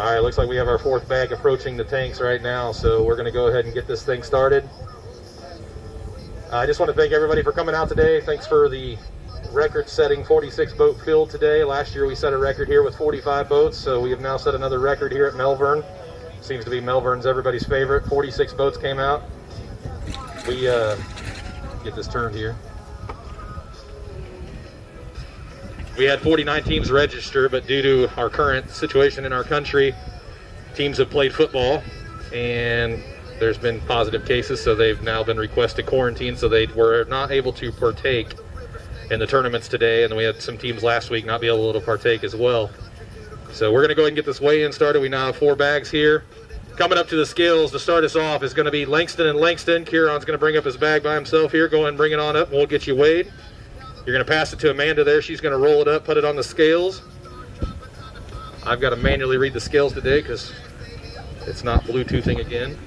All right, looks like we have our fourth bag approaching the tanks right now, so we're going to go ahead and get this thing started. I just want to thank everybody for coming out today. Thanks for the record-setting 46 boat field today. Last year we set a record here with 45 boats, so we have now set another record here at Melvern. Seems to be Melvern's everybody's favorite. 46 boats came out. We get this turned here. We had 49 teams register, but due to our current situation in our country, teams have played football, and there's been positive cases, so they've now been requested quarantine, so they were not able to partake in the tournaments today, and then we had some teams last week not be able to partake as well. So we're going to go ahead and get this weigh-in started. We now have 4 bags here. Coming up to the scales to start us off is going to be Langston and Langston. Kieran's going to bring up his bag by himself here. Go ahead and bring it on up, and we'll get you weighed. You're going to pass it to Amanda there. She's going to roll it up, put it on the scales. I've got to manually read the scales today because it's not Bluetoothing again.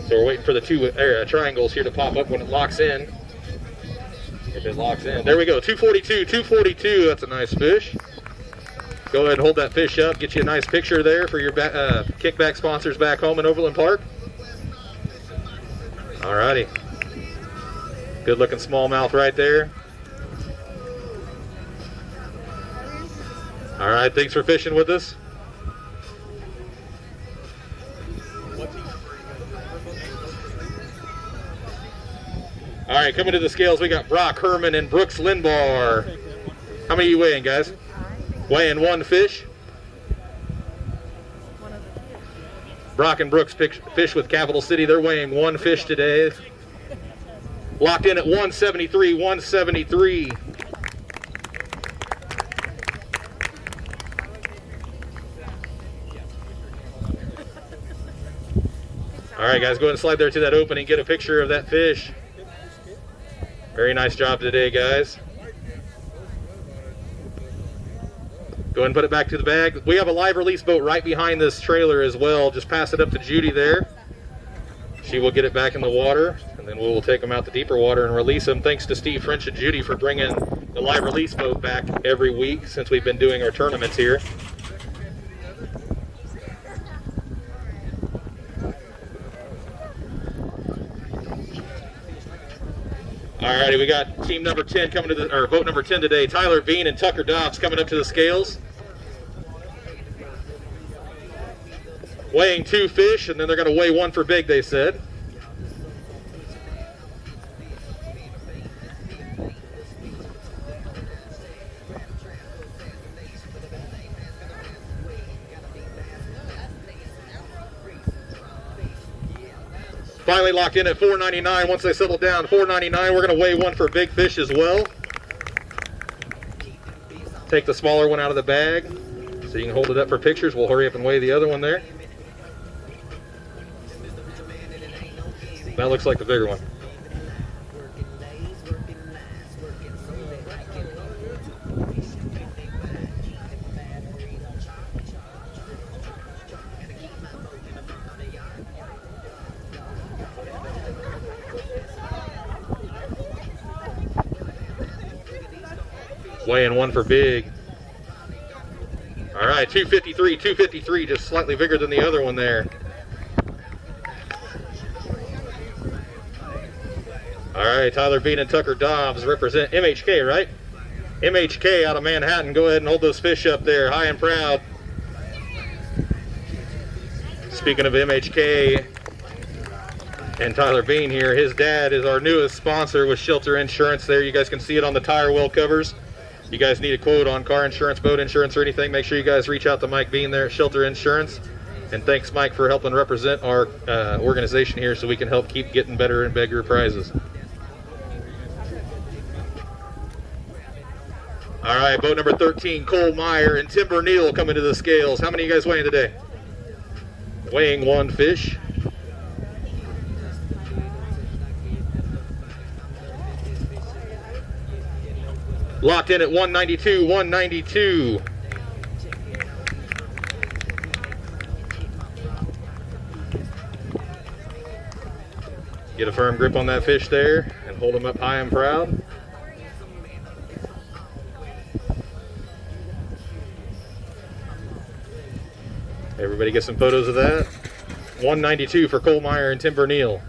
So we're waiting for the 2 triangles here to pop up when it locks in. If it locks in. There we go. 242, 242. That's a nice fish. Go ahead and hold that fish up. Get you a nice picture there for your kickback sponsors back home in Overland Park. All righty. Good looking smallmouth right there. All right, thanks for fishing with us. All right, coming to the scales, we got Brock Herman and Brooks Lindbar. How many are you weighing, guys? Weighing 1 fish. Brock and Brooks fish with Capital City. They're weighing 1 fish today. Locked in at 173, 173. All right, guys, go ahead and slide there to that opening, get a picture of that fish. Very nice job today, guys. Go ahead and put it back to the bag. We have a live release boat right behind this trailer as well. Just pass it up to Judy there. She will get it back in the water, and then we will take them out to deeper water and release them. Thanks to Steve French and Judy for bringing the live release boat back every week since we've been doing our tournaments here. Alrighty, we got team number 10 coming to the, or boat number 10 today. Tyler Bean and Tucker Dobbs coming up to the scales. Weighing 2 fish, and then they're going to weigh 1 for big, they said. Finally locked in at $4.99. Once they settle down, $4.99. We're going to weigh 1 for big fish as well. Take the smaller one out of the bag so you can hold it up for pictures. We'll hurry up and weigh the other one there. That looks like the bigger one. Weighing 1 for big. All right, 253, 253, just slightly bigger than the other one there. All right, Tyler Bean and Tucker Dobbs represent MHK, right? MHK out of Manhattan. Go ahead and hold those fish up there, high and proud. Speaking of MHK and Tyler Bean here, his dad is our newest sponsor with Shelter Insurance there. You guys can see it on the tire well covers. You guys need a quote on car insurance, boat insurance, or anything, make sure you guys reach out to Mike Bean there at Shelter Insurance. And thanks, Mike, for helping represent our organization here so we can help keep getting better and bigger prizes. All right, boat number 13, Cole Meyer and Timber Neal coming to the scales. How many of you guys weighing today? Weighing 1 fish. Locked in at 192, 192. Get a firm grip on that fish there and hold him up high and proud. Everybody get some photos of that. 192 for Cole Meyer and Timber Neal.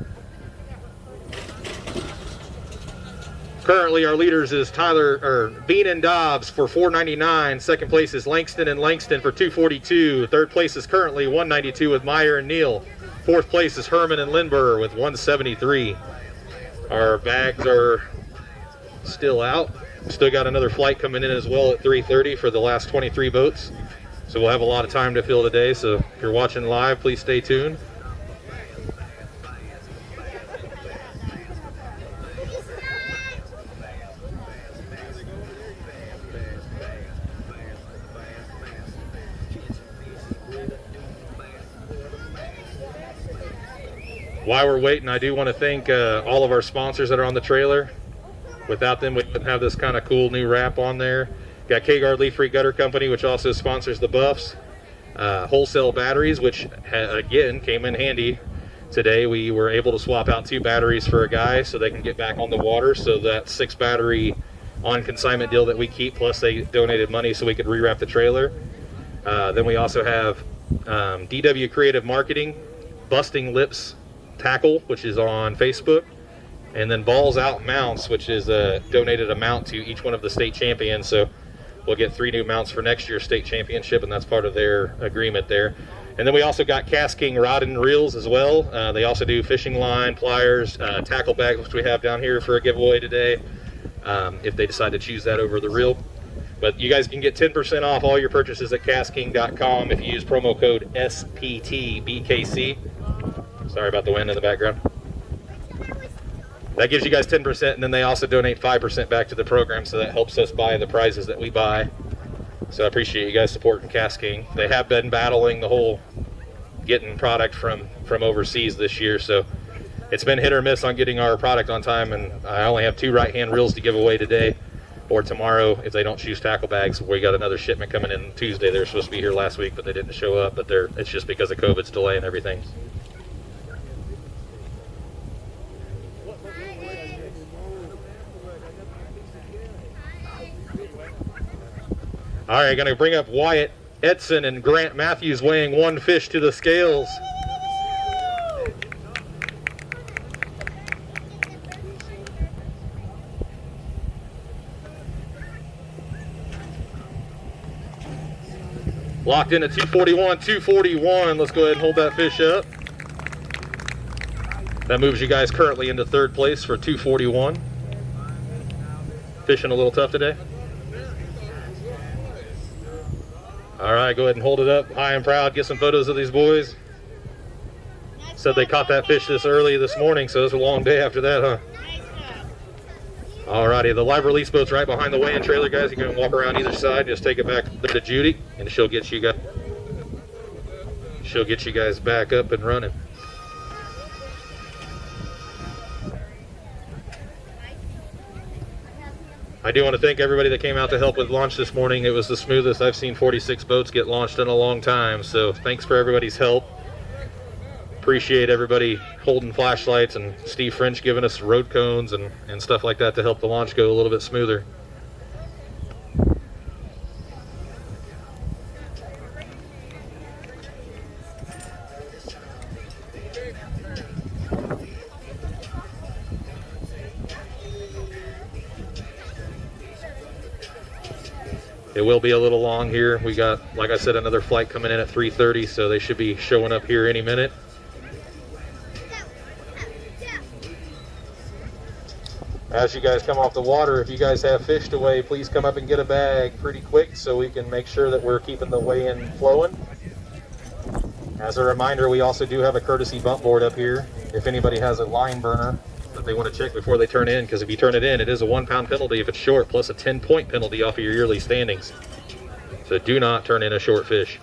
Currently, our leaders is Bean and Dobbs for 499. Second place is Langston and Langston for 242. Third place is currently 192 with Meyer and Neal. Fourth place is Herman and Lindbergh with 173. Our bags are still out. Still got another flight coming in as well at 3:30 for the last 23 boats. So we'll have a lot of time to fill today. So if you're watching live, please stay tuned. While we're waiting, I do want to thank all of our sponsors that are on the trailer. Without them, we wouldn't have this kind of cool new wrap on there. Got K-Guard Leaf-Free Gutter Company, which also sponsors the buffs. Wholesale batteries, which again came in handy today. We were able to swap out 2 batteries for a guy so they can get back on the water. So that 6 battery on consignment deal that we keep, plus they donated money so we could rewrap the trailer. Then we also have DW Creative Marketing, Busting Lips Tackle, which is on Facebook, and then Balls Out Mounts, which is donated a mount to each one of the state champions. So we'll get 3 new mounts for next year's state championship, and that's part of their agreement there. And then we also got Cast King Rod and Reels as well. They also do fishing line, pliers, tackle bags, which we have down here for a giveaway today, if they decide to choose that over the reel. But you guys can get 10% off all your purchases at castking.com if you use promo code SPTBKC. Sorry about the wind in the background. That gives you guys 10%, and then they also donate 5% back to the program, so that helps us buy the prizes that we buy. So I appreciate you guys supporting Cast King. They have been battling the whole getting product from overseas this year, so it's been hit or miss on getting our product on time, and I only have 2 right-hand reels to give away today or tomorrow if they don't choose tackle bags. We got another shipment coming in Tuesday. They were supposed to be here last week, but they didn't show up, but it's just because of COVID's delay and everything. All right, going to bring up Wyatt Edson and Grant Matthews weighing 1 fish to the scales. Locked in at 241, 241. Let's go ahead and hold that fish up. That moves you guys currently into 3rd place for 241. Fishing a little tough today. All right, go ahead and hold it up high and proud. Get some photos of these boys. Said they caught that fish this early this morning, so it's a long day after that, huh? All righty, the live release boat's right behind the weigh-in trailer, guys. You can walk around either side. Just take it back to Judy, and she'll get you guys back up and running. I do want to thank everybody that came out to help with launch this morning. It was the smoothest I've seen 46 boats get launched in a long time, so thanks for everybody's help. Appreciate everybody holding flashlights and Steve French giving us road cones and stuff like that to help the launch go a little bit smoother. It will be a little long here. We got, like I said, another flight coming in at 3:30, so they should be showing up here any minute. As you guys come off the water, if you guys have fished away, please come up and get a bag pretty quick so we can make sure that we're keeping the weigh-in flowing. As a reminder, we also do have a courtesy bump board up here if anybody has a line burner that they want to check before they turn in, because if you turn it in, it is a 1-pound penalty if it's short, plus a 10-point penalty off of your yearly standings. So do not turn in a short fish.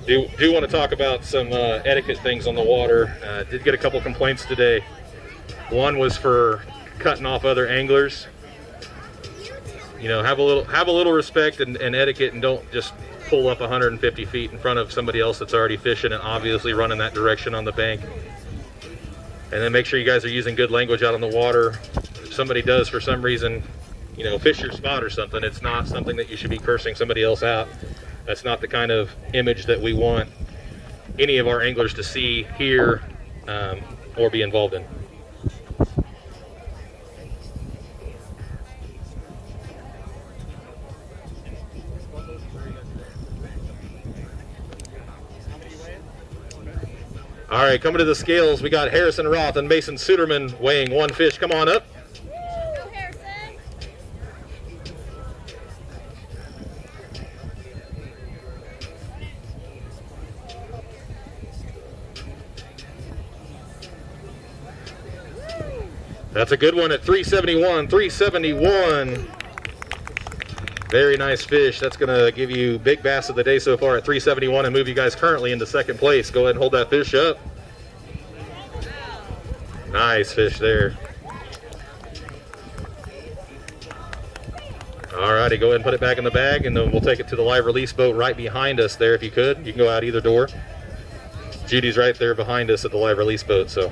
Do want to talk about some etiquette things on the water. Did get a couple complaints today. One was for cutting off other anglers. You know, have a little respect and etiquette, and don't just pull up 150 feet in front of somebody else that's already fishing and obviously running that direction on the bank. And then make sure you guys are using good language out on the water. If somebody does, for some reason, you know, fish your spot or something, it's not something that you should be cursing somebody else out. That's not the kind of image that we want any of our anglers to see, hear, or be involved in. All right, coming to the scales, we got Harrison Roth and Mason Suderman weighing one fish. Come on up. That's a good one at 371. 371. Very nice fish. That's going to give you big bass of the day so far at 371 and move you guys currently into second place. Go ahead and hold that fish up. Nice fish there. All righty, go ahead and put it back in the bag, and then we'll take it to the live release boat right behind us there if you could. You can go out either door. Judy's right there behind us at the live release boat, so.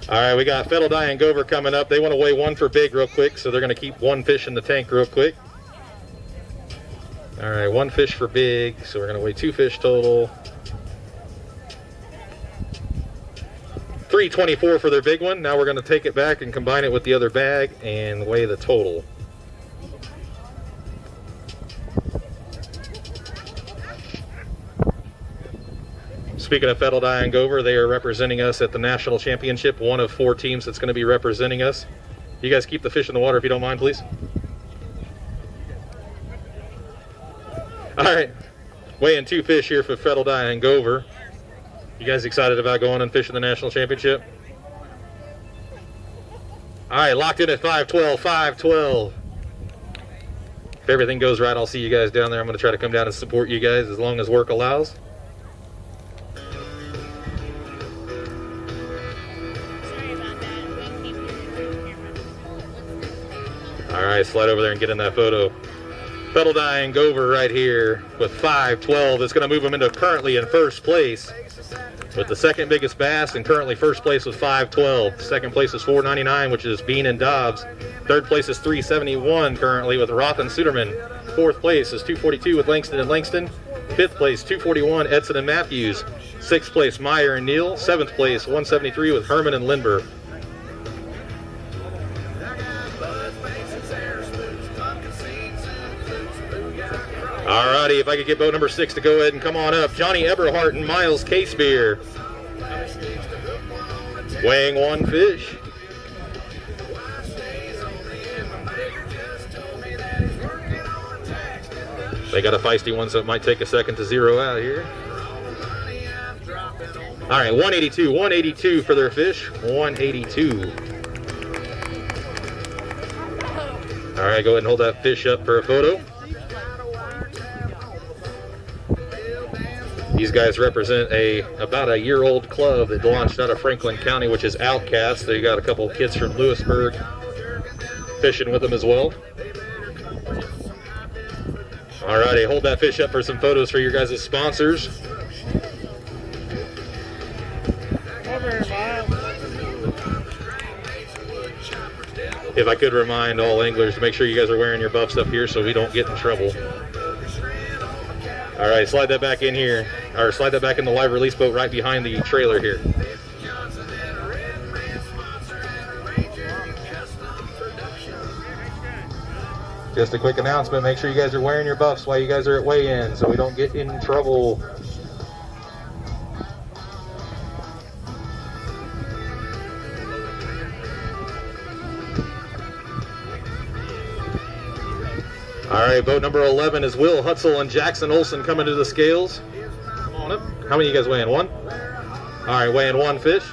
All right, we got Fettledye and Gover coming up. They want to weigh one for big real quick, so they're going to keep one fish in the tank real quick. All right, one fish for big, so we're going to weigh two fish total. 324 for their big one. Now we're going to take it back and combine it with the other bag and weigh the total. Speaking of Fettledye and Gover, they are representing us at the National Championship, one of 4 teams that's going to be representing us. You guys keep the fish in the water if you don't mind, please. All right, weighing 2 fish here for Fettledye and Gover. You guys excited about going and fishing the National Championship? All right, locked in at 512, 512. If everything goes right, I'll see you guys down there. I'm going to try to come down and support you guys as long as work allows. All right, slide over there and get in that photo. Fettledye and Gover right here with 512. It's going to move them into currently in first place with the second biggest bass, and currently first place with 512. Second place is 499, which is Bean and Dobbs. Third place is 371 currently with Roth and Suderman. Fourth place is 242 with Langston and Langston. Fifth place, 241, Edson and Matthews. Sixth place, Meyer and Neal. Seventh place, 173 with Herman and Lindbergh. Alrighty, if I could get boat number 6 to go ahead and come on up. Johnny Eberhardt and Miles Casebeer weighing one fish. They got a feisty one, so it might take a second to zero out here. All right, 182 for their fish. 182. All right, go ahead and hold that fish up for a photo. These guys represent about a year-old club that launched out of Franklin County, which is Outcast. They got a couple of kids from Lewisburg fishing with them as well. All righty, hold that fish up for some photos for your guys' sponsors. If I could remind all anglers to make sure you guys are wearing your buffs up here so we don't get in trouble. All right, slide that back in here, or slide that back in the live release boat right behind the trailer here. Just a quick announcement, make sure you guys are wearing your buffs while you guys are at weigh-in so we don't get in trouble. All right, boat number 11 is Will Hutzel and Jackson Olson coming to the scales. Come on up. How many of you guys weighing? One? All right, weighing one fish.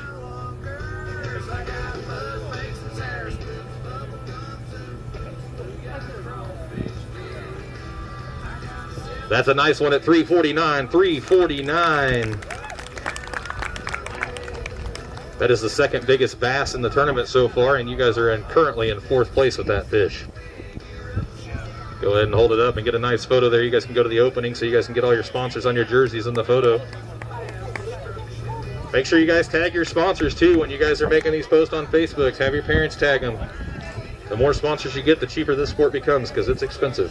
That's a nice one at 349. 349. That is the second biggest bass in the tournament so far, and you guys are currently in 4th place with that fish. Go ahead and hold it up and get a nice photo there. You guys can go to the opening so you guys can get all your sponsors on your jerseys in the photo. Make sure you guys tag your sponsors too when you guys are making these posts on Facebook. Have your parents tag them. The more sponsors you get, the cheaper this sport becomes because it's expensive.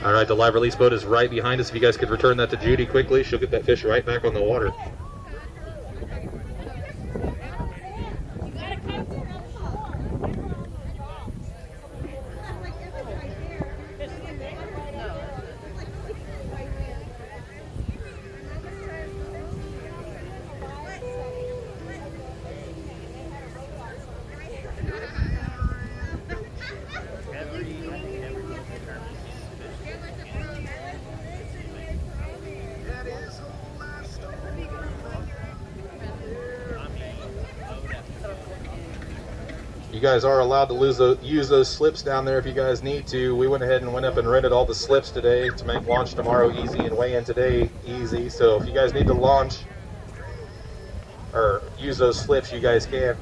All right, the live release boat is right behind us. If you guys could return that to Judy quickly, she'll get that fish right back on the water. You guys are allowed to use those slips down there if you guys need to. We went ahead and went up and rented all the slips today to make launch tomorrow easy and weigh in today easy. So if you guys need to launch or use those slips, you guys can.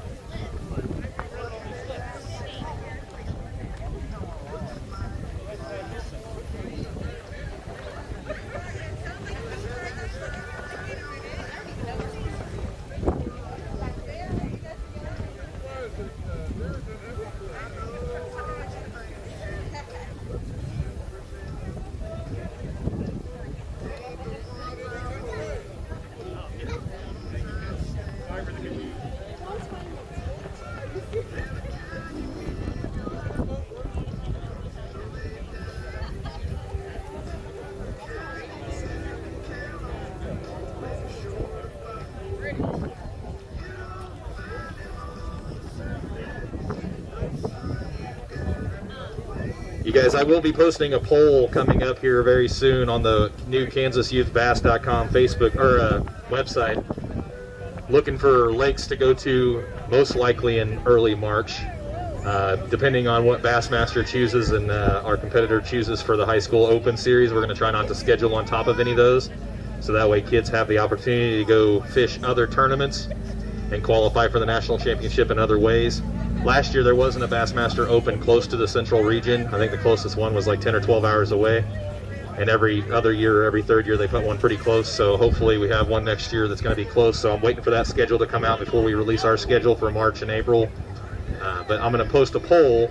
You guys, I will be posting a poll coming up here very soon on the new KansasYouthBass.com Facebook or website, looking for lakes to go to most likely in early March, depending on what Bassmaster chooses and our competitor chooses for the high school open series. We're going to try not to schedule on top of any of those, so that way kids have the opportunity to go fish other tournaments and qualify for the national championship in other ways. Last year there wasn't a Bassmaster Open close to the central region. I think the closest one was like 10 or 12 hours away. And every other year, every third year, they put one pretty close. So hopefully we have one next year that's going to be close. So I'm waiting for that schedule to come out before we release our schedule for March and April. But I'm going to post a poll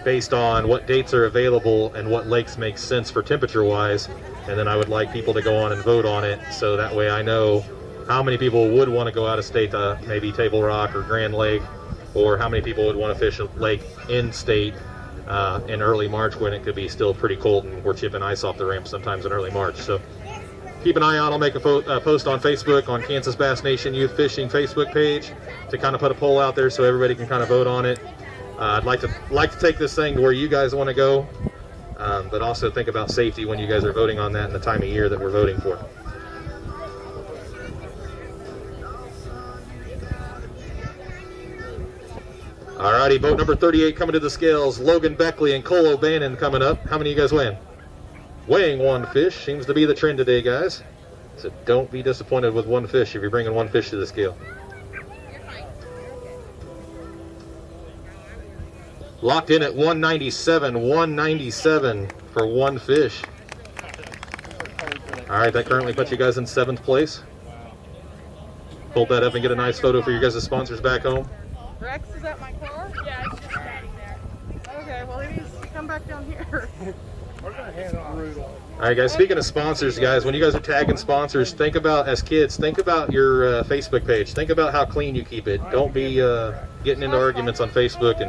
based on what dates are available and what lakes make sense for temperature-wise. And then I would like people to go on and vote on it, so that way I know how many people would want to go out of state to maybe Table Rock or Grand Lake, or how many people would want to fish a lake in state in early March when it could be still pretty cold and we're chipping ice off the ramp sometimes in early March. So keep an eye out. I'll make a post on Facebook on Kansas Bass Nation Youth Fishing Facebook page to kind of put a poll out there so everybody can kind of vote on it. I'd like to take this thing to where you guys want to go, but also think about safety when you guys are voting on that and the time of year that we're voting for. Alrighty, boat number 38 coming to the scales. Logan Beckley and Cole O'Bannon coming up. How many of you guys weighing? Weighing one fish. Seems to be the trend today, guys. So don't be disappointed with one fish if you're bringing one fish to the scale. Locked in at 197. 197 for one fish. Alright, that currently puts you guys in 7th place. Hold that up and get a nice photo for your guys' sponsors back home. Rex is at my car? Yeah, it's just standing there. Okay, well he needs to come back down here. We're gonna hand off. Alright guys, speaking of sponsors, guys, when you guys are tagging sponsors, think about, as kids, think about your Facebook page. Think about how clean you keep it. Don't be getting into arguments on Facebook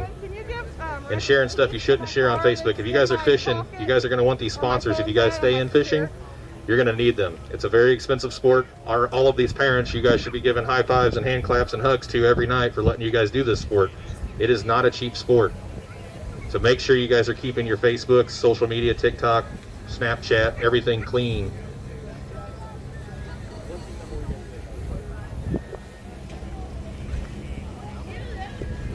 and sharing stuff you shouldn't share on Facebook. If you guys are fishing, you guys are going to want these sponsors. If you guys stay in fishing, you're going to need them. It's a very expensive sport. All of these parents, you guys should be giving high fives and hand claps and hugs to every night for letting you guys do this sport. It is not a cheap sport. So make sure you guys are keeping your Facebook, social media, TikTok, Snapchat, everything clean.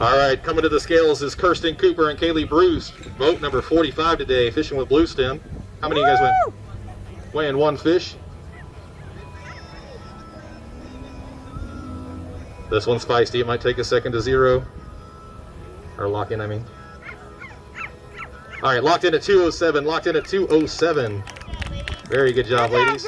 All right, coming to the scales is Kirsten Cooper and Kaylee Bruce. Boat number 45 today, fishing with blue stem. How many of you guys went? Weighing one fish. This one's feisty. It might take a second to zero. Or lock in, I mean. All right, locked in at 207. Locked in at 207. Very good job, ladies.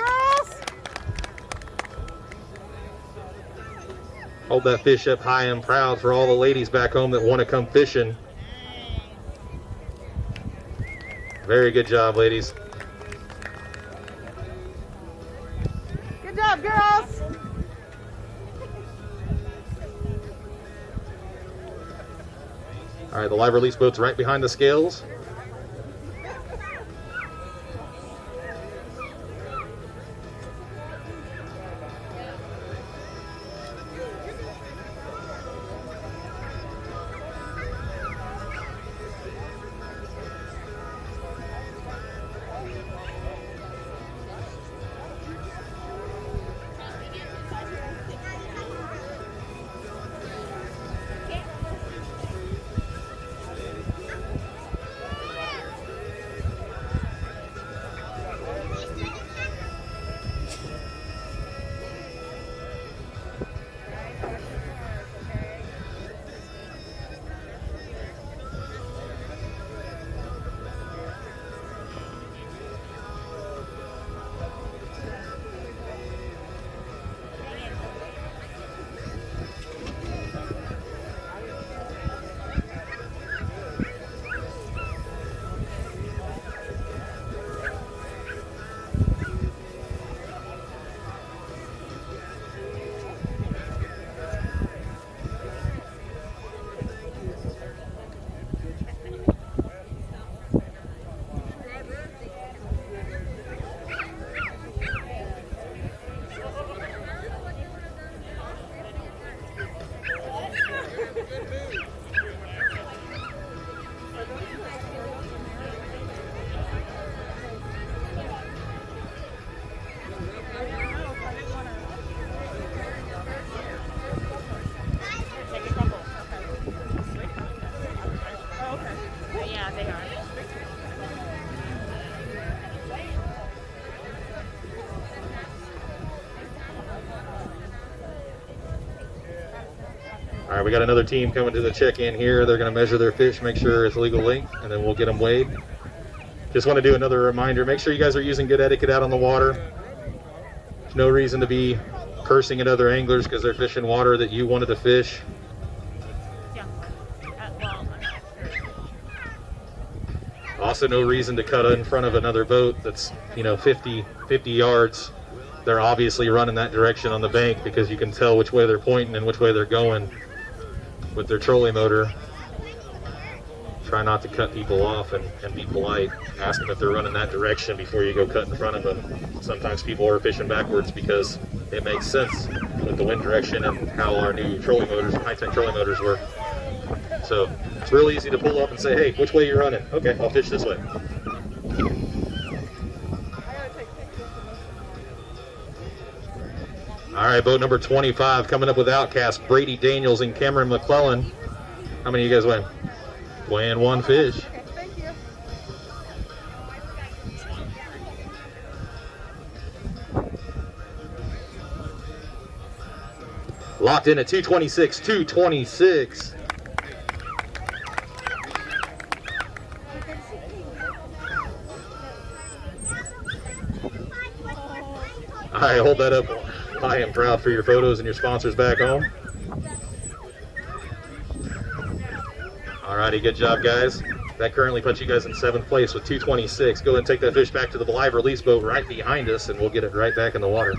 Hold that fish up high and proud for all the ladies back home that want to come fishing. Very good job, ladies. Good job, girls. All right, the live release boat's right behind the scales. All right, we got another team coming to the check-in here. They're going to measure their fish, make sure it's legal length, and then we'll get them weighed. Just want to do another reminder. Make sure you guys are using good etiquette out on the water. There's no reason to be cursing at other anglers because they're fishing water that you wanted to fish. Also, no reason to cut in front of another boat that's, 50 yards. They're obviously running that direction on the bank because you can tell which way they're pointing and which way they're going with their trolling motor. Try not to cut people off and be polite. Ask them if they're running that direction before you go cut in front of them. Sometimes people are fishing backwards because it makes sense with the wind direction and how our new trolling motors, high-tech trolling motors work. So it's real easy to pull up and say, hey, which way are you running? Okay, I'll fish this way. All right, boat number 25 coming up with Outcast, Brady Daniels and Cameron McClellan. How many of you guys win? Weighing one fish. Okay, thank you. Locked in at 226, 226. All right, hold that up. I am proud for your photos and your sponsors back home. Alrighty, good job, guys. That currently puts you guys in 7th place with 226. Go ahead and take that fish back to the live release boat right behind us, and we'll get it right back in the water.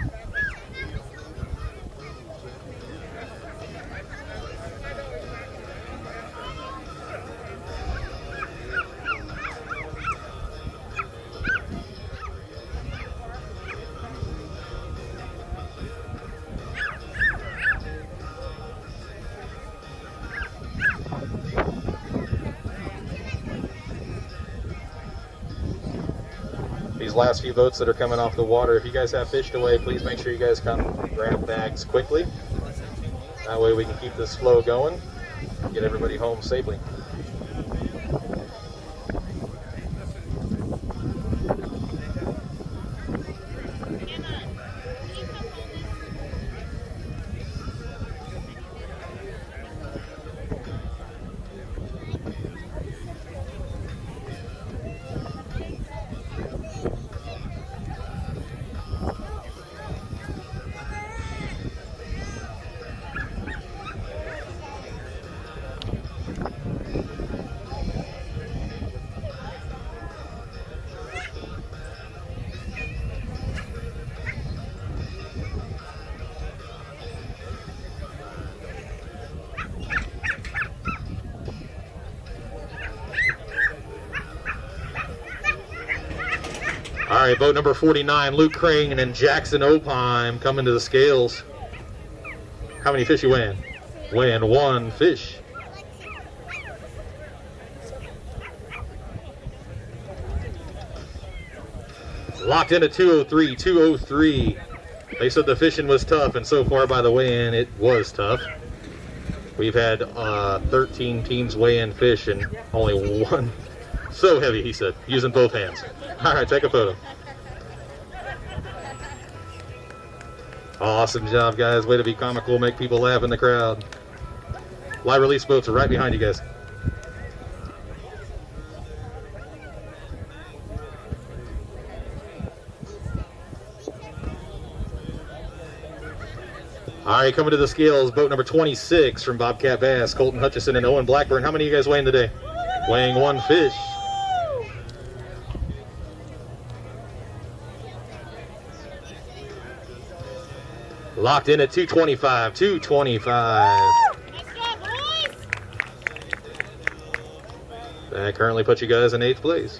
These last few boats that are coming off the water, if you guys have fished away, please make sure you guys come grab bags quickly. That way we can keep this flow going. get everybody home safely. All right, boat number 49, Luke Crane and Jackson Opheim coming to the scales. How many fish you weighing? Weighing 1 fish. Locked in at 203, 203. They said the fishing was tough, and so far by the weigh-in, it was tough. We've had 13 teams weigh in fish and only one. So heavy, he said, using both hands. All right, take a photo. Awesome job, guys. Way to be comical, make people laugh in the crowd. Live release boats are right behind you guys. All right, coming to the scales, boat number 26 from Bobcat Bass, Colton Hutchison and Owen Blackburn. How many of you guys weighing today? Weighing 1 fish. Locked in at 225, 225. That currently puts you guys in 8th place.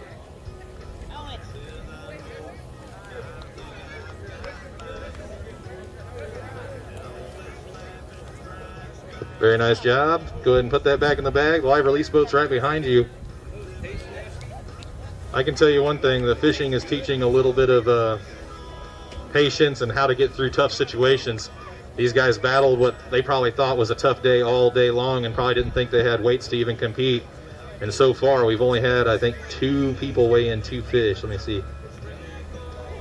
Very nice job. Go ahead and put that back in the bag. The live release boat's right behind you. I can tell you one thing, the fishing is teaching a little bit of patience and how to get through tough situations. These guys battled what they probably thought was a tough day all day long and probably didn't think they had weights to even compete. And so far, we've only had, I think, 2 people weigh in 2 fish. Let me see.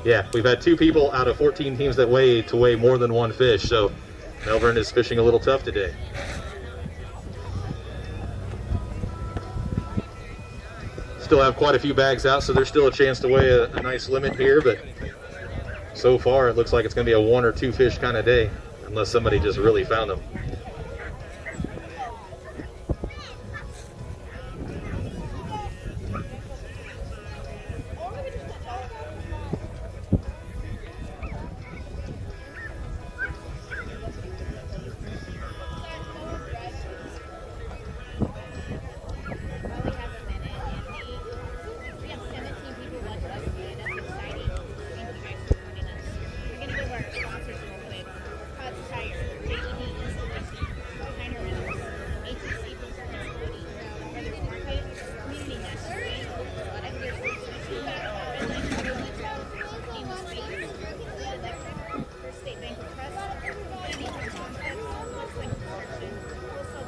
Yeah, we've had 2 people out of 14 teams that weigh to weigh more than 1 fish. So Melvern is fishing a little tough today. Still have quite a few bags out, so there's still a chance to weigh a nice limit here, but so far it looks like it's going to be a 1 or 2 fish kind of day, unless somebody just really found them.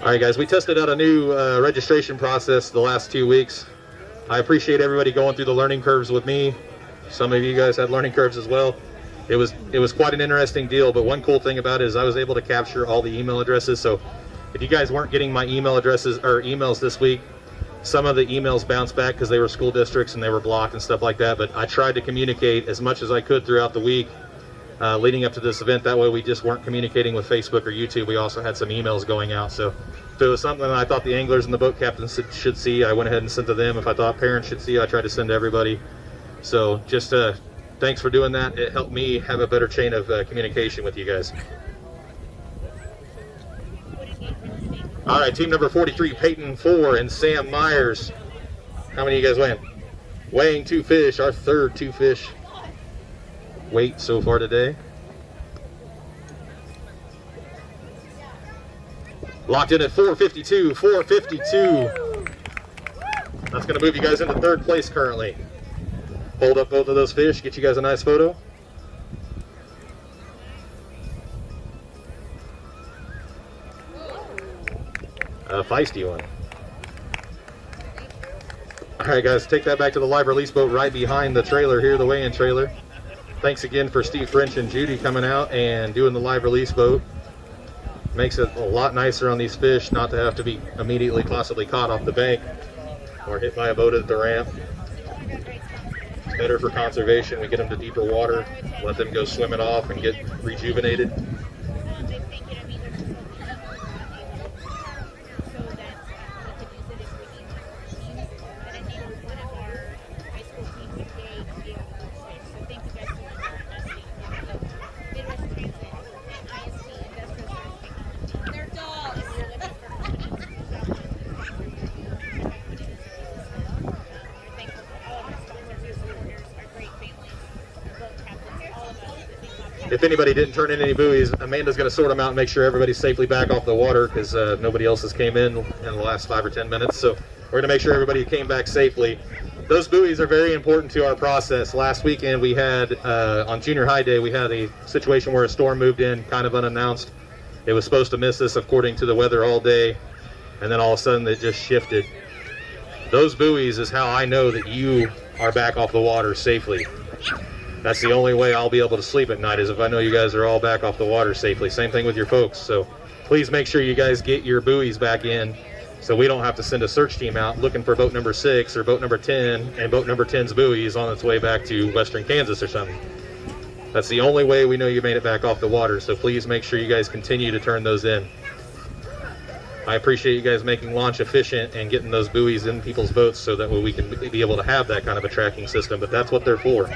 All right, guys, we tested out a new registration process the last 2 weeks. I appreciate everybody going through the learning curves with me. Some of you guys had learning curves as well. It was quite an interesting deal, but one cool thing about it is I was able to capture all the email addresses. So if you guys weren't getting my email addresses or emails this week, some of the emails bounced back because they were school districts and they were blocked and stuff like that. But I tried to communicate as much as I could throughout the week leading up to this event. That way we just weren't communicating with Facebook or YouTube. We also had some emails going out. So if it was something that I thought the anglers and the boat captains should see, I went ahead and sent to them. If I thought parents should see, I tried to send to everybody. So just thanks for doing that. It helped me have a better chain of communication with you guys. All right, team number 43, Peyton 4 and Sam Myers. How many of you guys weighing? Weighing 2 fish, our third 2 fish weight so far today. Locked in at 452, 452. That's going to move you guys into 3rd place currently. Hold up both of those fish, get you guys a nice photo. feisty one. All right, guys, take that back to the live release boat right behind the trailer here, the weigh-in trailer. Thanks again for Steve French and Judy coming out and doing the live release boat. Makes it a lot nicer on these fish not to have to be immediately possibly caught off the bank or hit by a boat at the ramp. It's better for conservation. We get them to deeper water, let them go swim it off and get rejuvenated. If anybody didn't turn in any buoys, Amanda's going to sort them out and make sure everybody's safely back off the water because nobody else has came in the last 5 or 10 minutes. So we're going to make sure everybody came back safely. Those buoys are very important to our process. Last weekend we had, on junior high day, we had a situation where a storm moved in kind of unannounced. It was supposed to miss us according to the weather all day, and then all of a sudden it just shifted. Those buoys is how I know that you are back off the water safely. That's the only way I'll be able to sleep at night, is if I know you guys are all back off the water safely. Same thing with your folks. So please make sure you guys get your buoys back in so we don't have to send a search team out looking for boat number 6 or boat number 10 and boat number 10's buoys on its way back to western Kansas or something. That's the only way we know you made it back off the water. So please make sure you guys continue to turn those in. I appreciate you guys making launch efficient and getting those buoys in people's boats so that we can be able to have that kind of a tracking system, but that's what they're for.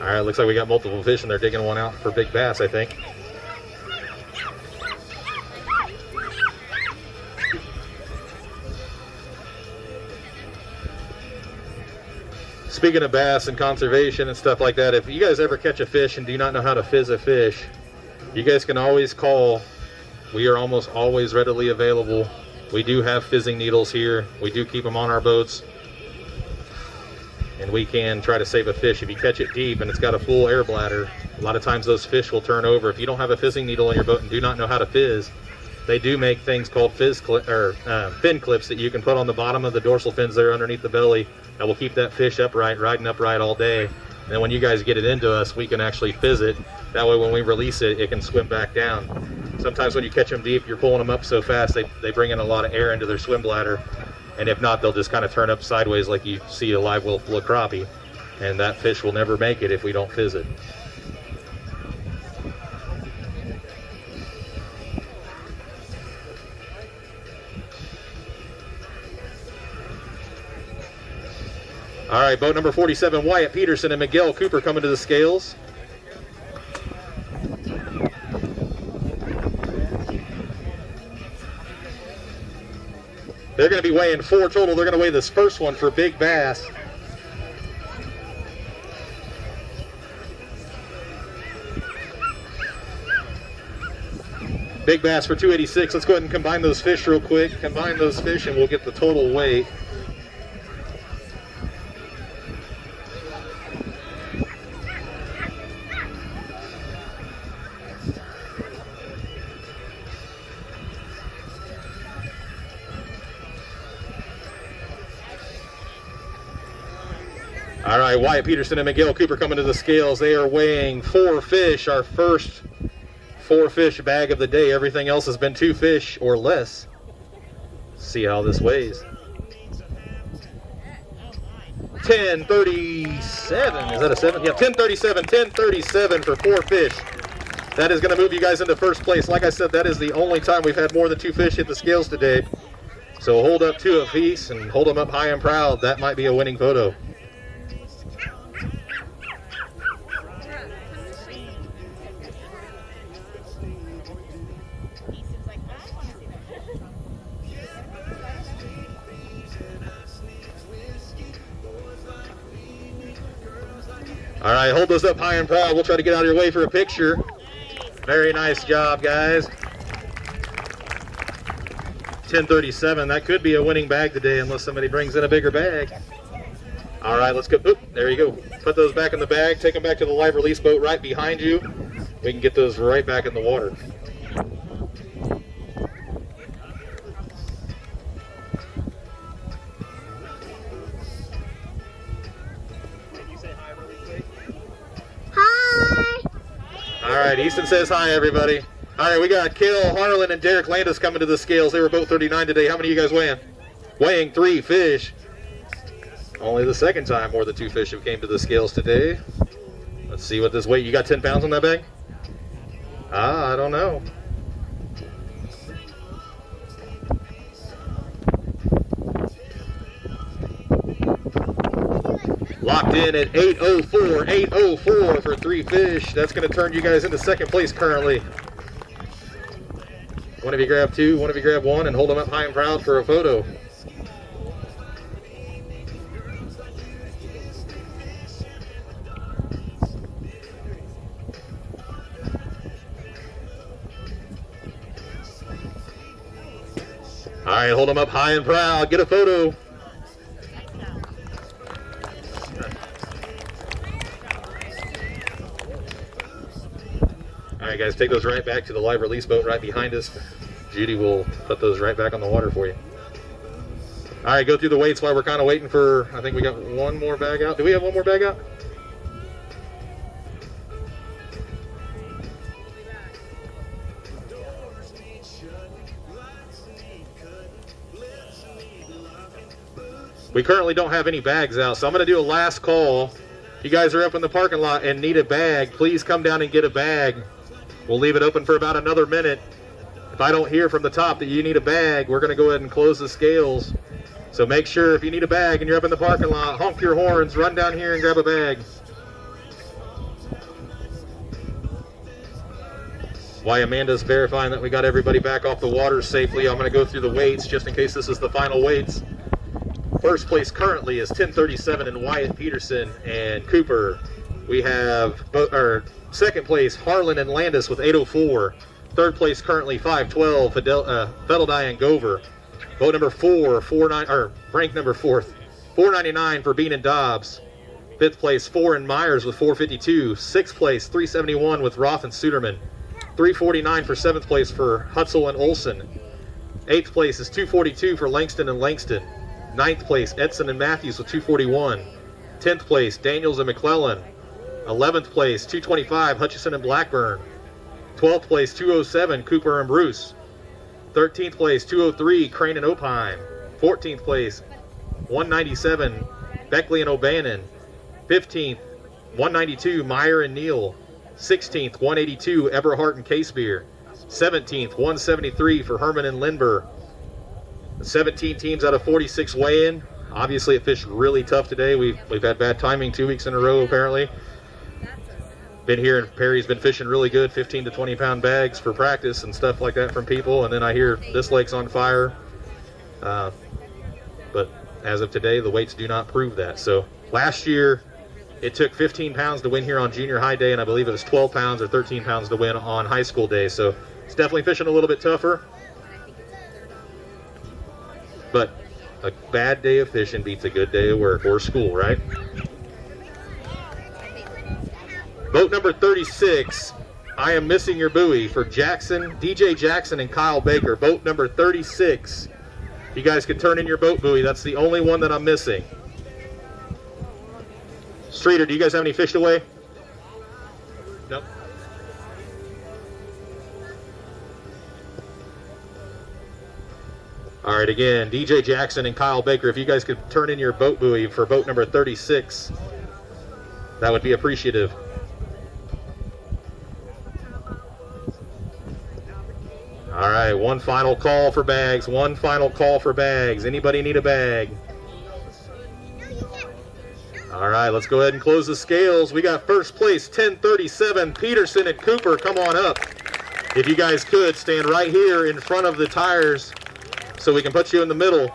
All right, looks like we got multiple fish and they're digging one out for big bass, I think. Speaking of bass and conservation and stuff like that, if you guys ever catch a fish and do not know how to fizz a fish, you guys can always call. We are almost always readily available. We do have fizzing needles here. We do keep them on our boats. And we can try to save a fish. If you catch it deep and it's got a full air bladder, a lot of times those fish will turn over. If you don't have a fizzing needle in your boat and do not know how to fizz, they do make things called fin clips that you can put on the bottom of the dorsal fins there underneath the belly that will keep that fish upright, riding upright all day. And then when you guys get it into us, we can actually fizz it. That way when we release it, it can swim back down. Sometimes when you catch them deep, you're pulling them up so fast, they bring in a lot of air into their swim bladder. And if not, they'll just kind of turn up sideways like you see a live well full of crappie. And that fish will never make it if we don't fizz it. All right, boat number 47, Wyatt, Peterson, and Miguel Cooper coming to the scales. They're going to be weighing 4 total. They're going to weigh this first one for big bass. Big bass for 286. Let's go ahead and combine those fish real quick. Combine those fish and we'll get the total weight. All right, Wyatt Peterson and Miguel Cooper coming to the scales. They are weighing 4 fish, our first 4-fish bag of the day. Everything else has been 2 fish or less. See how this weighs. 1037. Is that a 7? Yeah, 1037. 1037 for 4 fish. That is going to move you guys into first place. Like I said, that is the only time we've had more than 2 fish hit the scales today. So hold up 2 apiece and hold them up high and proud. That might be a winning photo. All right, hold those up high and proud. We'll try to get out of your way for a picture. Very nice job, guys. 1037. That could be a winning bag today unless somebody brings in a bigger bag. All right, let's go. Oop, there you go. Put those back in the bag. Take them back to the live release boat right behind you. We can get those right back in the water. Hi. All right, Easton says hi, everybody. All right, we got Kel Harlan and Derek Landis coming to the scales. They were both 39 today. How many of you guys weighing? Weighing 3 fish. Only the second time more than 2 fish have came to the scales today. Let's see what this weight. You got 10 pounds on that bag? I don't know. Locked in at 804. 804 for 3 fish. That's going to turn you guys into second place currently. One of you grab 2, one of you grab 1, and hold them up high and proud for a photo. All right, hold them up high and proud. Get a photo. All right, guys, take those right back to the live release boat right behind us. Judy will put those right back on the water for you. All right, go through the weights while we're kind of waiting for, I think we got one more bag out. Do we have one more bag out? We currently don't have any bags out, so I'm going to do a last call. If you guys are up in the parking lot and need a bag, please come down and get a bag. We'll leave it open for about another minute. If I don't hear from the top that you need a bag, we're going to go ahead and close the scales. So make sure if you need a bag and you're up in the parking lot, honk your horns, run down here and grab a bag. While Amanda's verifying that we got everybody back off the water safely, I'm going to go through the weights just in case this is the final weights. First place currently is 1037 in Wyatt, Peterson, and Cooper. We have second place Harlan and Landis with 804. Third place currently 512 Fedeldie and Gover. Boat number 4, ranked number 4th, 499 for Bean and Dobbs. Fifth place 4 in Myers with 452. Sixth place 371 with Roth and Suderman. 349 for seventh place for Hutzel and Olson. Eighth place is 242 for Langston and Langston. Ninth place, Edson and Matthews with 241. 10th place, Daniels and McClellan. 11th place, 225, Hutchison and Blackburn. 12th place, 207, Cooper and Bruce. 13th place, 203, Crane and Opine. 14th place, 197, Beckley and O'Bannon. 15th, 192, Meyer and Neal. 16th, 182, Eberhardt and Casebeer. 17th, 173 for Herman and Lindbergh. 17 teams out of 46 weigh-in. Obviously, it fished really tough today. We've had bad timing 2 weeks in a row, apparently. Been here, and Perry's been fishing really good, 15 to 20-pound bags for practice and stuff like that from people. And then I hear this lake's on fire. But as of today, the weights do not prove that. So last year, it took 15 pounds to win here on junior high day, and I believe it was 12 pounds or 13 pounds to win on high school day. So it's definitely fishing a little bit tougher. But a bad day of fishing beats a good day of work or school, right? Boat number 36, I am missing your buoy for Jackson, DJ Jackson and Kyle Baker. Boat number 36. You guys can turn in your boat buoy. That's the only one that I'm missing. Streeter, do you guys have any fish to weigh? Nope. All right, again, DJ Jackson and Kyle Baker, if you guys could turn in your boat buoy for boat number 36, that would be appreciative. All right, one final call for bags. One final call for bags. Anybody need a bag? All right, let's go ahead and close the scales. We got first place, 1037, Peterson and Cooper. Come on up. If you guys could, stand right here in front of the tires so we can put you in the middle.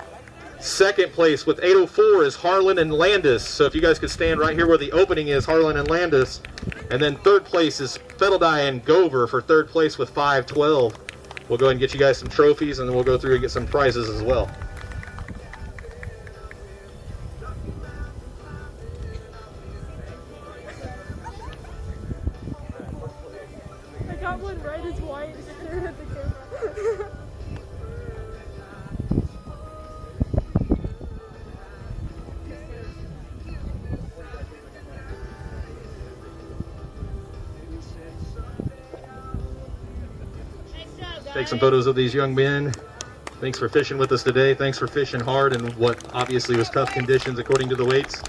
Second place with 804 is Harlan and Landis. So if you guys could stand right here where the opening is, Harlan and Landis. And then third place is Fedeldai and Gover for third place with 512. We'll go ahead and get you guys some trophies, and then we'll go through and get some prizes as well. I got one right as Wyatt stared at the camera. Take some photos of these young men. Thanks for fishing with us today. Thanks for fishing hard in what obviously was tough conditions according to the weights.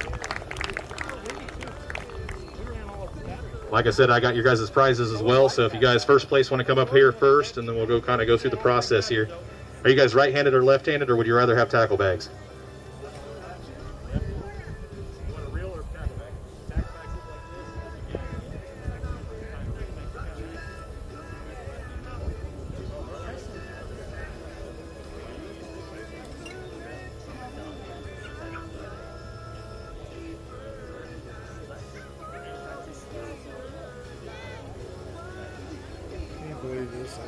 Like I said, I got your guys' prizes as well, so if you guys first place want to come up here first, and then we'll kind of go through the process here. Are you guys right-handed or left-handed, or would you rather have tackle bags? Can't believe this.